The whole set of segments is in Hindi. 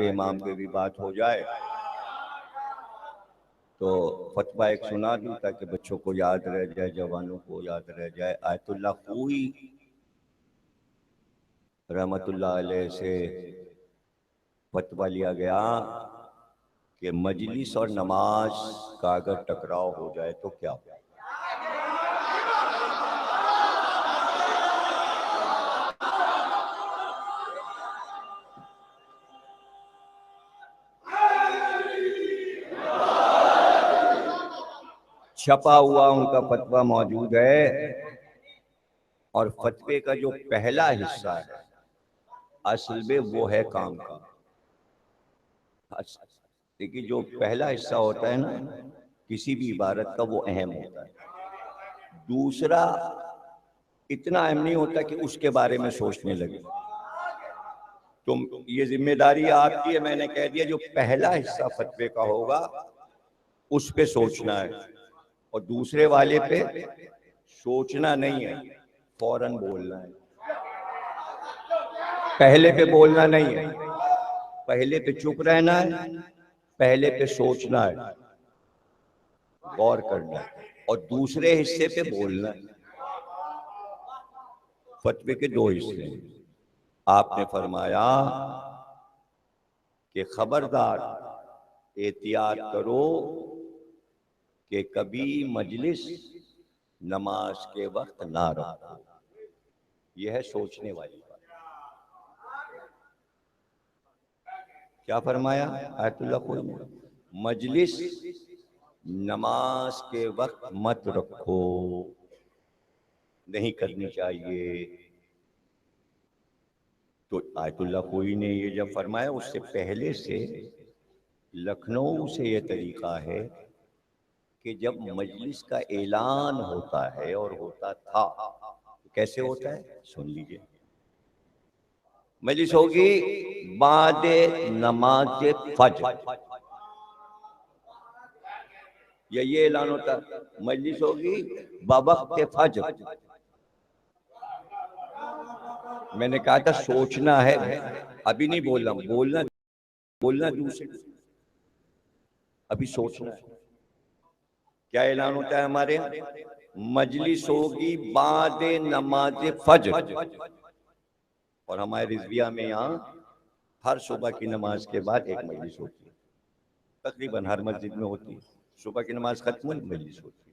इमाम पे भी बात हो जाए तो फतवा एक सुना दूं ताकि बच्चों को याद रह जाए, जवानों को याद रह जाए। आयतुल्लाह खूई रहमतुल्लाह अलैह से फतवा लिया गया कि मजलिस और नमाज का अगर टकराव हो जाए तो क्या हो। छपा हुआ उनका फतवा मौजूद है और फतवे का जो पहला हिस्सा है असल में वो है काम का। देखिए जो पहला हिस्सा होता है ना किसी भी इबारत का वो अहम होता है, दूसरा इतना अहम नहीं होता कि उसके बारे में सोचने लगे। तुम ये जिम्मेदारी आपकी है, मैंने कह दिया जो पहला हिस्सा फतवे का होगा उस पे सोचना है और दूसरे वाले पे सोचना नहीं है, फौरन बोलना है। पहले पे बोलना नहीं है, पहले पे चुप रहना है, पहले पे सोचना है, गौर करना है और दूसरे हिस्से पे बोलना है। फतवे के दो हिस्से हैं। आपने फरमाया कि खबरदार एहतियात करो कि कभी मजलिस नमाज के वक्त ना रखो। यह है सोचने वाली बात। क्या फरमाया आयतुल्लाह कोई ने? मजलिस नमाज के वक्त मत रखो, नहीं करनी चाहिए। तो आयतुल्लाह कोई ने ये जब फरमाया उससे पहले से लखनऊ से ये तरीका है कि जब मजलिस का ऐलान होता है और होता था तो कैसे होता है सुन लीजिए। मजलिस होगी बाद नमाज फज्र, ये ऐलान होता। मजलिस होगी बवक्त फज्र। मैंने कहा था सोचना है, अभी नहीं बोलना, बोलना बोलना दूसरे, अभी सोचना है। क्या ऐलान होता है हमारे यहाँ? मजलिस होगी बाद नमाज फज्र। और हमारे रिजविया में यहाँ हर सुबह की नमाज के बाद एक मजलिस होती है, तकरीबन हर मस्जिद में होती है। सुबह की नमाज खत्म हुई मजलिस होती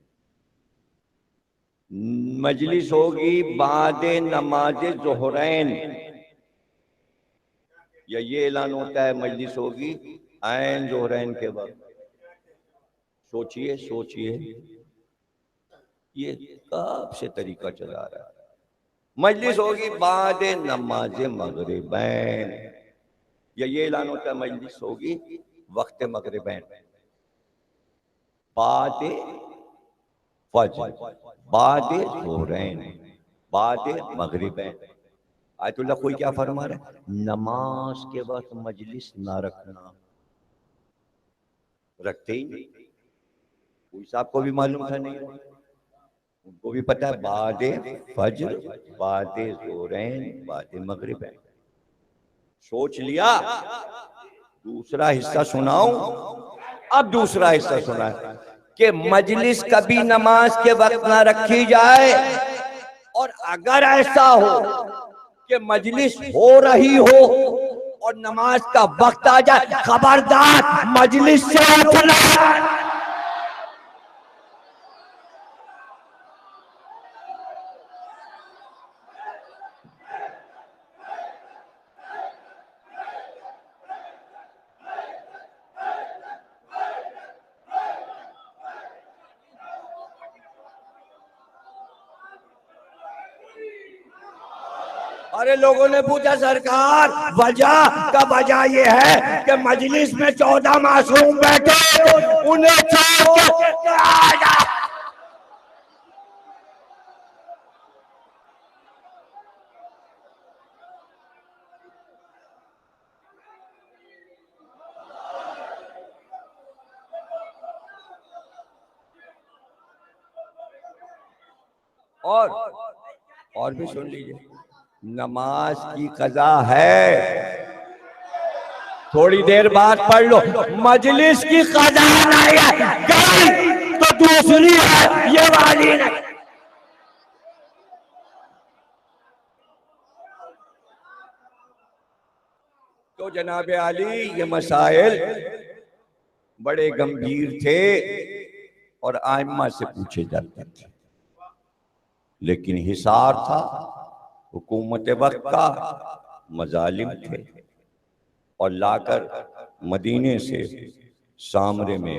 है। मजलिस होगी बाद नमाज ज़ोहरैन, या ये ऐलान होता है मजलिस होगी ऐन ज़ोहरैन के वक्त। सोचिए सोचिए ये कब से तरीका चला रहा है। मजलिस होगी बाद नमाज मगरिबैन, या ये ऐलान होता है मजलिस होगी वक्त मगरिबैन, बाद फज्र, बाद ज़ोहरैन, बाद मगरिबैन। आयतुल्लाह कोई क्या फरमा रहा है? नमाज के वक्त मजलिस ना रखना। रखते ही नहीं, कोई साहब को भी मालूम था नहीं, उनको भी पता है बाद फज्र, बाद ज़ोहरैन, बाद मगरिबैन। सोच लिया। दूसरा हिस्सा सुनाऊं? अब दूसरा हिस्सा सुना है कि मजलिस कभी नमाज के वक्त ना रखी जाए और अगर ऐसा हो कि मजलिस हो रही हो और नमाज का वक्त आ जाए, खबरदार मजलिस से उठना। अरे लोगों ने पूछा सरकार वजह का, वजह ये है कि मजलिस में 14 मासूम बैठे, उन्हें और भी सुन लीजिए, नमाज की कज़ा है थोड़ी देर बाद पढ़ लो, मजलिस की कज़ा नहीं है, गई तो दूसरी है, ये वाली नहीं। तो जनाब आली ये मसाइल बड़े गंभीर थे और आइम्मा से पूछे जाते थे, लेकिन हिसार था, हुकूमत वक्त का मजालिम थे और लाकर मदीने से सामरे में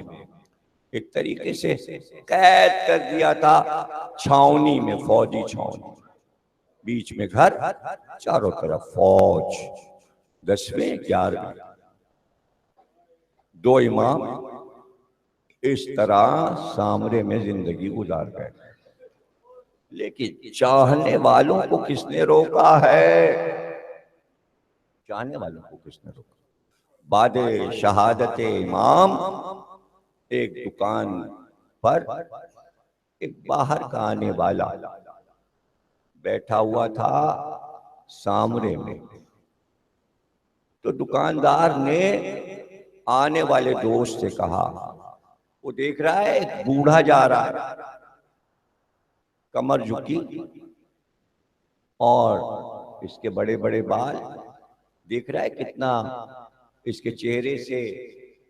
एक तरीके से कैद कर दिया था, छावनी में, फौजी छावनी, बीच में घर, चारों तरफ फौज, 10वें 11वें। दो इमाम इस तरह सामरे में जिंदगी गुजार गए, लेकिन चाहने वालों को किसने रोका है? चाहने वालों को किसने रोका? बाद शहादत इमाम एक दुकान पर एक बाहर का आने वाला बैठा हुआ था सामने में। तो दुकानदार ने आने वाले दोस्त से कहा, वो देख रहा है एक बूढ़ा जा रहा है, कमर झुकी और इसके बड़े बड़े बाल, देख रहा है कितना इसके चेहरे से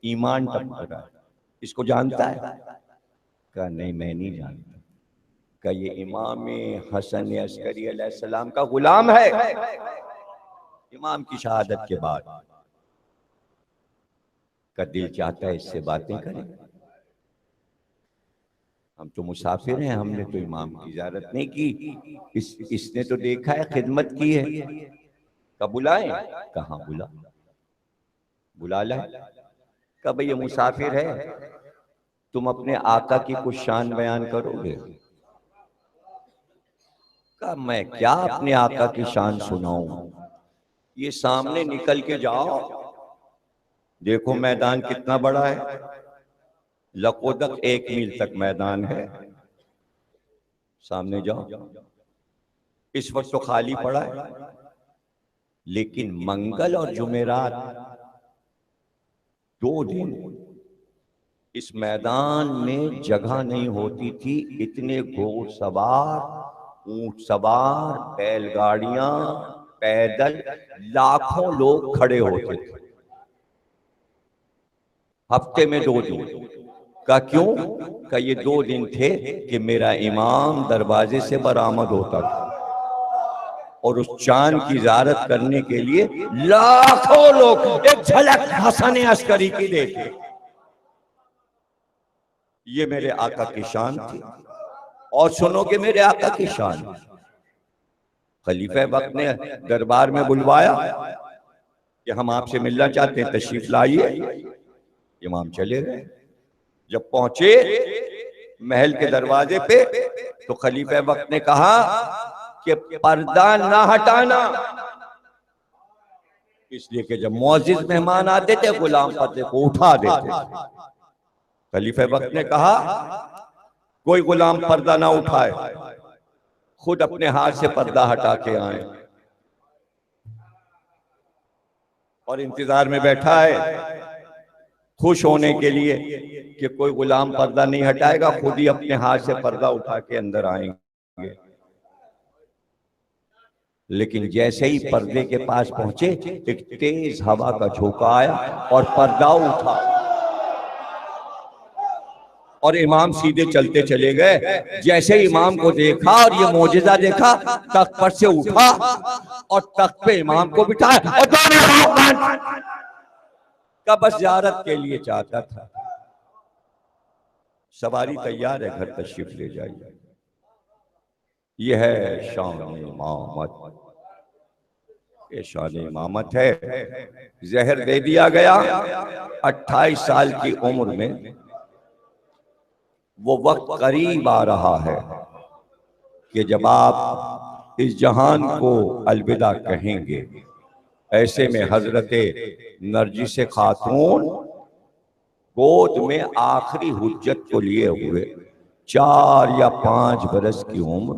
ईमान टपक रहा है, इसको जानता है? कहा नहीं, मैं नहीं जानता। कहा ये इमाम हसन अस्करी अलैहिस्सलाम का गुलाम है। इमाम की शहादत के बाद का दिल चाहता है इससे बातें करें। हम तो मुसाफिर हैं, हमने तो इमाम की ज़ियारत नहीं की, इसने तो देखा है, खिदमत की है। कब बुलाएं? कहाँ बुला लाए। कब ये मुसाफिर है, तुम अपने आका की कुछ शान बयान करोगे? कहा मैं क्या अपने आका की शान सुनाऊं, ये सामने निकल के जाओ, देखो मैदान कितना बड़ा है, लकोदक 1 मील तक मैदान है, सामने जाओ। इस वक्त तो खाली पड़ा है, लेकिन मंगल और जुमेरात 2 दिन इस मैदान में जगह नहीं होती थी, इतने घोड़ सवार, ऊंट सवार, बैलगाड़ियां, पैदल लाखों लोग खड़े होते थे। हफ्ते में 2 दिन। का क्यों? का ये 2 दिन थे कि मेरा इमाम दरवाजे से बरामद होता था और उस चांद की ज़ियारत करने के लिए लाखों लोग एक झलक हसन अस्करी की देखे। ये मेरे आका की शान थी। और सुनोगे मेरे आका की शान, खलीफा वक्त ने दरबार में बुलवाया कि हम आपसे मिलना चाहते हैं, तशरीफ लाइए। इमाम चले गए। जब पहुंचे महल के दरवाजे पे तो खलीफा वक्त ने कहा कि पर्दा ना हटाना, इसलिए कि जब मुअज्जिज मेहमान आते थे गुलाम पर्दे को उठा देते थे। खलीफा वक्त ने कहा कोई गुलाम पर्दा ना उठाए, खुद अपने हाथ से पर्दा हटा के आए। और इंतजार में बैठा है खुश होने के लिए कि कोई गुलाम पर्दा नहीं हटाएगा, खुद ही अपने हाथ से पर्दा उठा के अंदर आएंगे। लेकिन जैसे ही पर्दे के पास पहुंचे एक तेज हवा का झोंका आया और पर्दा उठा और इमाम सीधे चलते चले गए। जैसे इमाम को देखा और ये मोजिजा देखा, तख्त पर से उठा और तख्त पे इमाम को बिठाया और दोनों का बस ज़ियारत के लिए चाहता था। सवारी तैयार है, घर तशरीफ ले जाइए। यह है शान इमामत, ये शान इमामत है। जहर दे दिया गया 28 साल की उम्र में। वो वक्त करीब आ रहा है कि जब आप इस जहान को अलविदा कहेंगे। ऐसे में हजरते नरजिस खातून गोद में आखिरी हुज्जत को लिए हुए 4 या 5 बरस की उम्र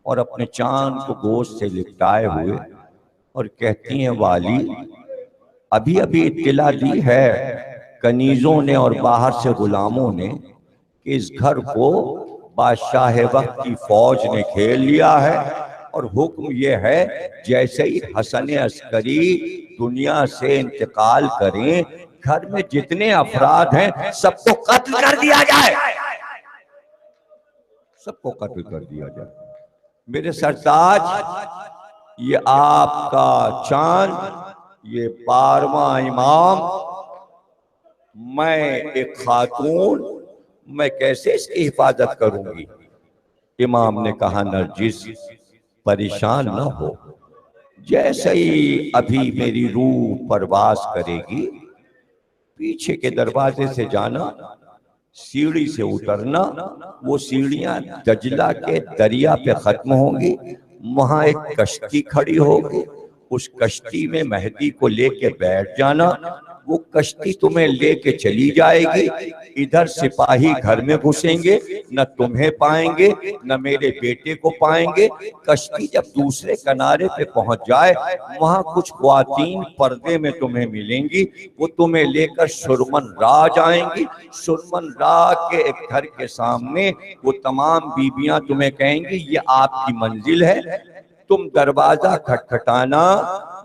और अपने चांद को गोद से लिपटाए हुए और कहती हैं वाली अभी अभी इत्तिला दी है कनीजों ने और बाहर से गुलामों ने कि इस घर को बादशाह वक्त की फौज ने घेर लिया है और हुक्म यह है जैसे ही हसन अस्करी दुनिया से इंतकाल करें घर में जितने अफराद हैं सबको कत्ल कर दिया जाए, सबको कत्ल कर दिया जाए। मेरे सरताज, ये आपका चांद, ये 12वां इमाम, मैं एक खातून, मैं कैसे इसकी हिफाजत करूंगी। इमाम ने कहा नरजिस परेशान न हो, जैसे ही अभी मेरी रूह परवास करेगी पीछे के दरवाजे से जाना, सीढ़ी से उतरना, वो सीढ़ियां दजला के दरिया पे खत्म होंगी, वहां एक कश्ती खड़ी होगी, उस कश्ती में मेहदी को लेके बैठ जाना, वो कश्ती तुम्हें लेके चली जाएगी। इधर सिपाही घर में घुसेंगे, न तुम्हें पाएंगे न मेरे बेटे को पाएंगे। कश्ती जब दूसरे किनारे पे पहुंच जाए वहां कुछ ख्वातीन पर्दे में तुम्हें मिलेंगी, वो तुम्हें लेकर सुरमन राज आएंगी। सुरमन राज के एक घर के सामने वो तमाम बीबियां तुम्हें कहेंगी ये आपकी मंजिल है, तुम दरवाजा खटखटाना,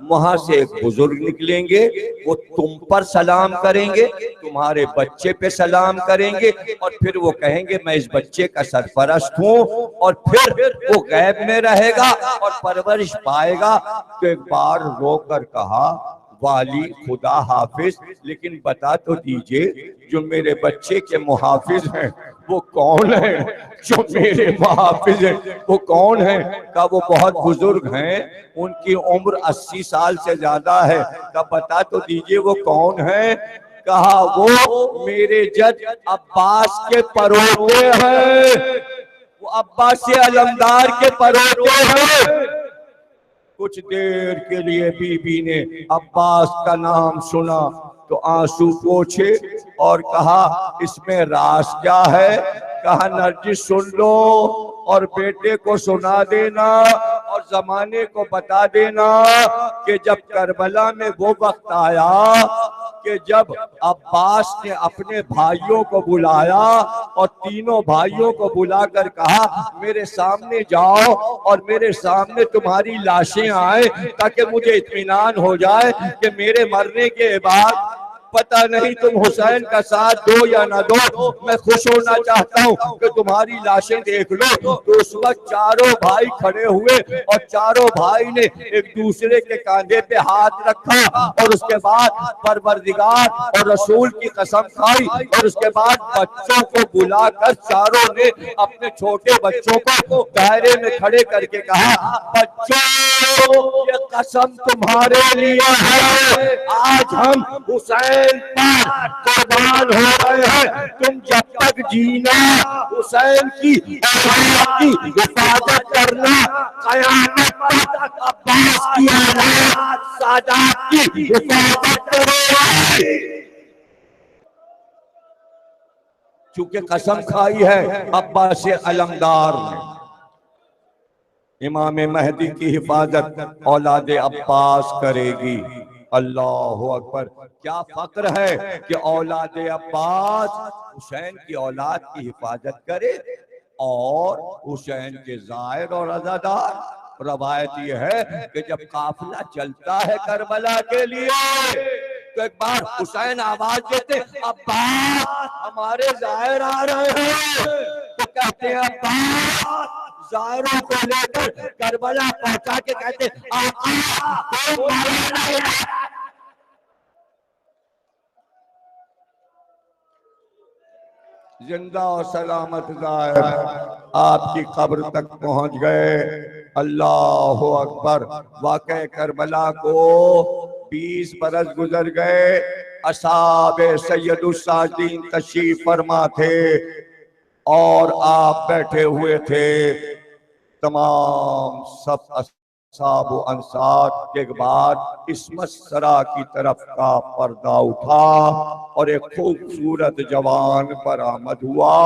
वहां से एक बुजुर्ग निकलेंगे, वो तुम पर सलाम करेंगे, तुम्हारे बच्चे पे सलाम करेंगे और फिर वो कहेंगे मैं इस बच्चे का सरपरस्त हूँ, और फिर वो गैब में रहेगा और परवरिश पाएगा। तो एक बार रोकर कहा वाली खुदा हाफिज, लेकिन बता तो दीजिए जो मेरे बच्चे के मुहाफिज हैं वो कौन है, जो मेरे मुहाफिज हैं वो कौन है। का वो बहुत बुजुर्ग हैं, उनकी उम्र 80 साल से ज्यादा है। का बता तो दीजिए वो कौन है। कहा वो मेरे जज अब्बास के परोते हैं, वो अब्बास अलमदार के परोते हैं। कुछ देर के लिए बीबी ने अब्बास का नाम सुना तो आंसू पोंछे और कहा इसमें राज क्या है। कहा नरजिस सुन लो और बेटे को सुना देना और जमाने को बता देना कि जब करबला में वो वक्त आया कि जब अब्बास ने अपने भाइयों को बुलाया और तीनों भाइयों को बुलाकर कहा मेरे सामने जाओ और मेरे सामने तुम्हारी लाशें आए ताकि मुझे इत्मीनान हो जाए कि मेरे मरने के बाद पता नहीं तुम हुसैन का साथ दो या ना दो, मैं खुश होना चाहता हूँ कि तुम्हारी लाशें देख लो। तो उस वक्त चारों भाई खड़े हुए और चारों भाई ने एक दूसरे के कांधे पे हाथ रखा और उसके बाद परवरदिगार और रसूल की कसम खाई और उसके बाद बच्चों को बुलाकर चारों ने अपने छोटे बच्चों को दायरे में खड़े करके कहा बच्चों ये कसम तुम्हारे लिए है, आज हम हुसैन पर कुर्बान हो रहे हैं। तुम जब तक जीना हुसैन की हिफाजत करना, कयामत तक अब्बास की औलाद सादात की हिफाजत करोगे। चूंकि कसम खाई है अब्बास अलमदार ने, इमाम महदी की हिफाजत औलाद अब्बास करेगी। अल्लाह अकबर। क्या फक्र है कि औलाद अब्बास हुसैन की औलाद की हिफाजत करे और हुसैन के जायर और अज़ादार। रवायत यह है कि जब काफिला चलता है करबला के लिए तो एक बार हुसैन आवाज देते अब्बास हमारे जायर आ रहे हैं, तो कहते हैं अब्बास जायरों को लेकर करबला पहुंचा के कहते जिंदा और सलामत जायर आपकी कब्र तक पहुंच गए। अल्लाह अकबर। वाक़े करबला को 20 बरस गुजर गए। असाबे सैयदुस्सादीन तशरीफ फरमा थे और आप बैठे हुए थे। तमाम सब असहाब अंसार के बाद इस्मत सरा की तरफ का पर्दा उठा और एक खूबसूरत जवान बरामद हुआ।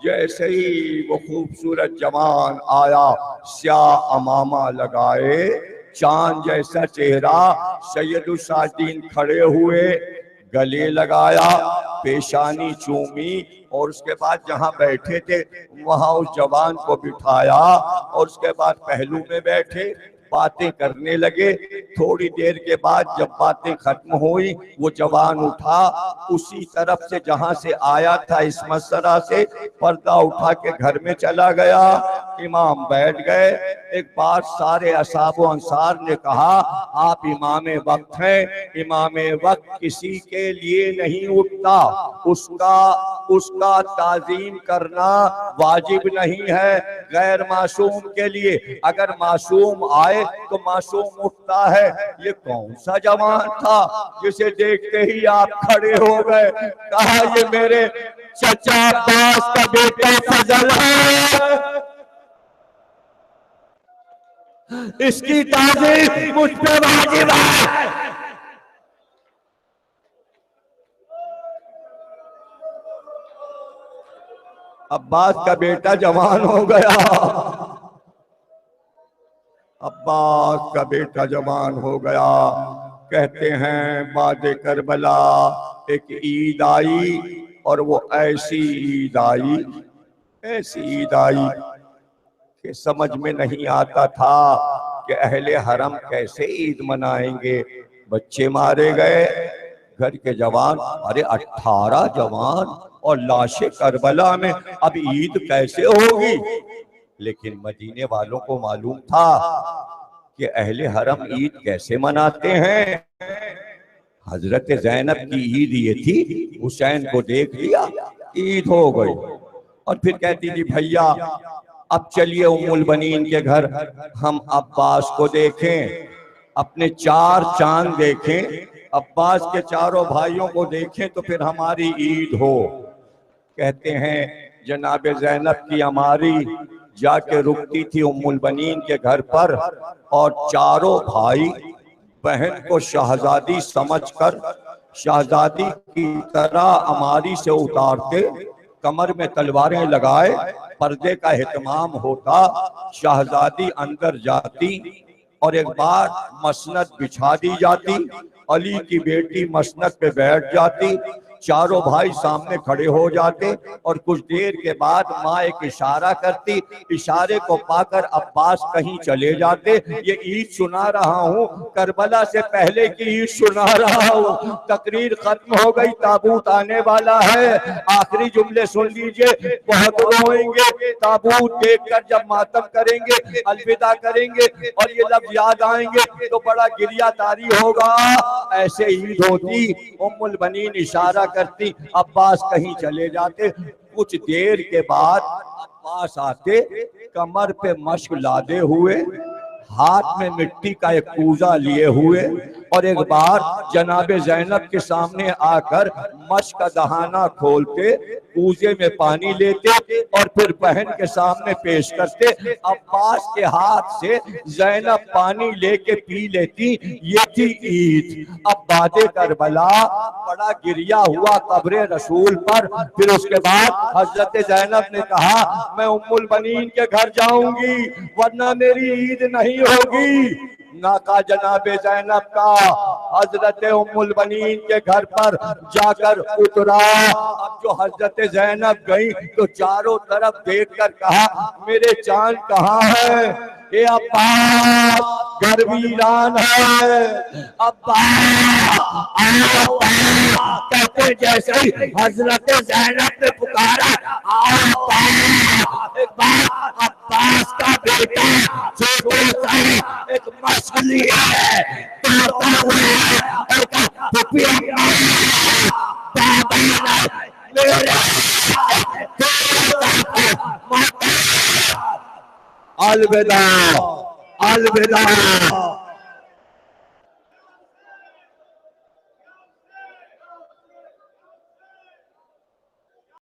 जैसे ही वो खूबसूरत जवान आया, स्याह अमामा लगाए, चांद जैसा चेहरा। सैयदुल साजिदीन खड़े हुए, गले लगाया, पेशानी चूमी और उसके बाद जहां बैठे थे वहां उस जवान को बिठाया और उसके बाद पहलू में बैठे, बातें करने लगे। थोड़ी देर के बाद जब बातें खत्म हुई, वो जवान उठा, उसी तरफ से जहां से आया था इस मसरा से पर्दा उठा के घर में चला गया। इमाम बैठ गए। एक बार सारे असहाब व अंसार ने कहा, आप इमाम वक्त हैं, इमाम वक्त किसी के लिए नहीं उठता, उसका ताजीम करना वाजिब नहीं है, गैर मासूम के लिए। अगर मासूम आए तो मासूम उठता है। ये कौन सा जवान था जिसे देखते ही आप खड़े हो गए? कहा, ये मेरे चचा अब्बास का बेटा फजल है, इसकी ताजीम मुझ पे वाजिब है। अब्बास का बेटा जवान हो गया, अब्बास का बेटा जवान हो गया। कहते हैं बाद करबला एक ईद आई और वो ऐसी ईद आई, ऐसी ईद आई कि समझ में नहीं आता था कि अहले हरम कैसे ईद मनाएंगे। बच्चे मारे गए, घर के जवान, अरे 18 जवान और लाशें करबला में, अब ईद कैसे होगी? लेकिन मदीने वालों को मालूम था कि अहले हरम ईद कैसे मनाते हैं। हजरत ज़ैनब की ईद ये थी, हुसैन को देख लिया, ईद हो गई। और फिर कहती थी, भैया अब चलिए उम्मुल बनीन के घर हम अब्बास को देखें, अपने 4 चांद देखें, अब्बास के चारों भाइयों को देखें तो फिर हमारी ईद हो। कहते हैं जनाब ज़ैनब की अमारी जाके रुकती थी उम्मुल बनीन के घर पर और चारों भाई बहन को शहजादी समझकर शहजादी की तरह अमारी से उतारते, कमर में तलवारें लगाए, पर्दे का एहतमाम होता, शहजादी अंदर जाती और एक बार मसनद बिछा दी जाती, अली की बेटी मसनद पे बैठ जाती, चारों भाई सामने खड़े हो जाते और कुछ देर के बाद माँ एक इशारा करती, इशारे को पाकर अब्बास कहीं चले जाते। ये ईद सुना रहा हूँ, करबला से पहले की ईद सुना रहा हूँ। तकरीर खत्म हो गई, ताबूत आने वाला है, आखिरी जुमले सुन लीजिए। बहुत रोएंगे, ताबूत देखकर जब मातम करेंगे, अलविदा करेंगे और ये लफ्ज याद आएंगे तो बड़ा गिरिया तारी होगा। ऐसे ईद होती, उम्मुल बनीन इशारा करती, अब्बास कहीं चले जाते। कुछ देर के बाद अब्बास आते, कमर पे मश्क लादे हुए, हाथ में मिट्टी का एक कूजा लिए हुए और एक बार जनाबे ज़ैनब के सामने आकर मश्क का दहाना खोलते, कूजे में पानी लेते और फिर बहन के सामने पेश करते। अब्बास के हाथ से ज़ैनब पानी लेके पी लेती। ये थी ईद। अब बादे करबला बड़ा गिरिया हुआ कब्रे रसूल पर। फिर उसके बाद हजरत ज़ैनब ने कहा, मैं उम्मुल बनीन के घर जाऊंगी वरना मेरी ईद नहीं होगी। नाका जनाबे ज़ैनब का हजरत उम्मुल बनीन के घर पर जाकर उतरा। अब जो हजरत ज़ैनब गई तो चारों तरफ देखकर कहा, मेरे चांद कहाँ है? ये अब्बास घर वीरान है। अब्बास कहते जैसे ही हजरत ज़ैनब ने पुकारा, अब्बास का बेटा छोटा सा एक मश्क लिया है, अलविदा अलविदा